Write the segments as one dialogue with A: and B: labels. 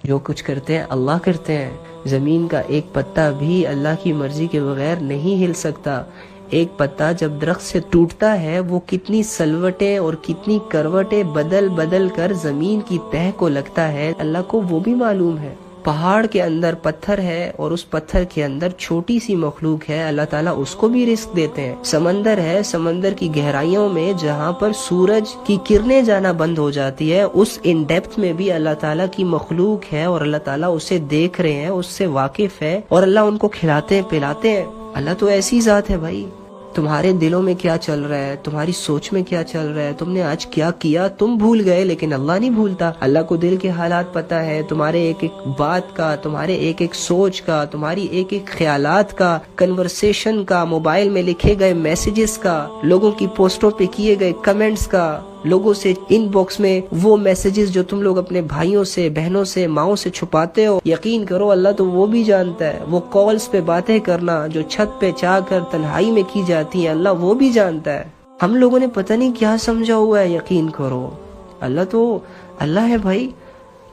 A: جو کچھ کرتے ہیں اللہ کرتے ہیں. زمین کا ایک پتا بھی اللہ کی مرضی کے بغیر نہیں ہل سکتا. ایک پتا جب درخت سے ٹوٹتا ہے وہ کتنی سلوٹیں اور کتنی کروٹیں بدل بدل کر زمین کی تہہ کو لگتا ہے، اللہ کو وہ بھی معلوم ہے. پہاڑ کے اندر پتھر ہے اور اس پتھر کے اندر چھوٹی سی مخلوق ہے، اللہ تعالیٰ اس کو بھی رزق دیتے ہیں. سمندر ہے، سمندر کی گہرائیوں میں جہاں پر سورج کی کرنیں جانا بند ہو جاتی ہے، اس ان ڈیپتھ میں بھی اللہ تعالیٰ کی مخلوق ہے اور اللہ تعالیٰ اسے دیکھ رہے ہیں، اس سے واقف ہے اور اللہ ان کو کھلاتے ہیں پلاتے ہیں. اللہ تو ایسی ذات ہے بھائی. تمہارے دلوں میں کیا چل رہا ہے، تمہاری سوچ میں کیا چل رہا ہے، تم نے آج کیا کیا، تم بھول گئے لیکن اللہ نہیں بھولتا. اللہ کو دل کے حالات پتہ ہے، تمہارے ایک ایک بات کا، تمہارے ایک ایک سوچ کا، تمہاری ایک ایک خیالات کا، کنورسیشن کا، موبائل میں لکھے گئے میسیجز کا، لوگوں کی پوسٹوں پہ کیے گئے کمنٹس کا، لوگوں سے ان باکس میں وہ میسیجز جو تم لوگ اپنے بھائیوں سے، بہنوں سے، ماؤں سے چھپاتے ہو. یقین کرو اللہ تو وہ بھی جانتا ہے. وہ کالز پہ باتیں کرنا جو چھت پہ جا کر تنہائی میں کی جاتی ہیں، اللہ وہ بھی جانتا ہے. ہم لوگوں نے پتہ نہیں کیا سمجھا ہوا ہے. یقین کرو اللہ تو اللہ ہے بھائی.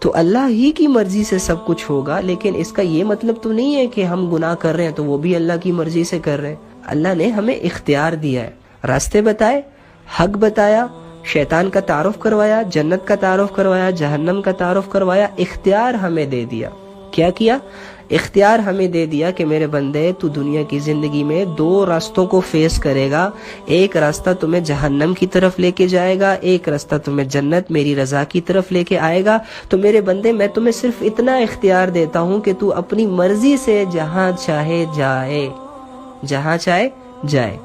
A: تو اللہ ہی کی مرضی سے سب کچھ ہوگا، لیکن اس کا یہ مطلب تو نہیں ہے کہ ہم گناہ کر رہے ہیں تو وہ بھی اللہ کی مرضی سے کر رہے ہیں. اللہ نے ہمیں اختیار دیا ہے، راستے بتائے، حق بتایا، شیطان کا تعارف کروایا، جنت کا تعارف کروایا، جہنم کا تعارف کروایا، اختیار ہمیں دے دیا. کیا کیا؟ اختیار ہمیں دے دیا کہ میرے بندے تو دنیا کی زندگی میں دو راستوں کو فیس کرے گا. ایک راستہ تمہیں جہنم کی طرف لے کے جائے گا، ایک راستہ تمہیں جنت میری رضا کی طرف لے کے آئے گا. تو میرے بندے میں تمہیں صرف اتنا اختیار دیتا ہوں کہ تو اپنی مرضی سے جہاں چاہے جائے، جہاں چاہے جائے.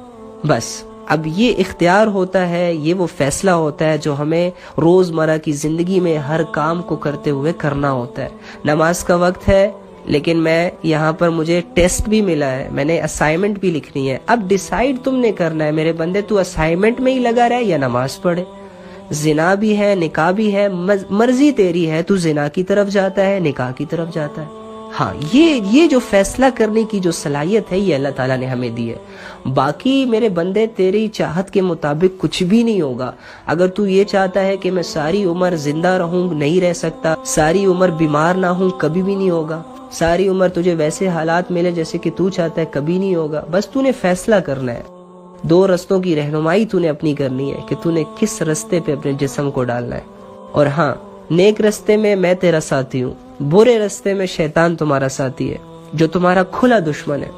A: بس اب یہ اختیار ہوتا ہے، یہ وہ فیصلہ ہوتا ہے جو ہمیں روزمرہ کی زندگی میں ہر کام کو کرتے ہوئے کرنا ہوتا ہے. نماز کا وقت ہے لیکن میں یہاں پر مجھے ٹیسٹ بھی ملا ہے، میں نے اسائنمنٹ بھی لکھنی ہے. اب ڈیسائیڈ تم نے کرنا ہے میرے بندے، تو اسائنمنٹ میں ہی لگا رہے یا نماز پڑھے. زنا بھی ہے، نکاح بھی ہے، مرضی تیری ہے، تو زنا کی طرف جاتا ہے، نکاح کی طرف جاتا ہے. ہاں یہ جو فیصلہ کرنے کی جو صلاحیت ہے یہ اللہ تعالیٰ نے ہمیں دی ہے. باقی میرے بندے تیری چاہت کے مطابق کچھ بھی نہیں ہوگا. اگر تو یہ چاہتا ہے کہ میں ساری عمر زندہ رہوں، نہیں رہ سکتا. ساری عمر بیمار نہ ہوں، کبھی بھی نہیں ہوگا. ساری عمر تجھے ویسے حالات ملے جیسے کہ تو چاہتا ہے، کبھی نہیں ہوگا. بس تو نے فیصلہ کرنا ہے. دو رستوں کی رہنمائی تو نے اپنی کرنی ہے کہ تو نے کس رستے پہ اپنے جسم کو ڈالنا ہے. اور ہاں، نیک رستے میں میں تیرا ساتھی ہوں، برے رستے میں شیطان تمہارا ساتھی ہے جو تمہارا کھلا دشمن ہے.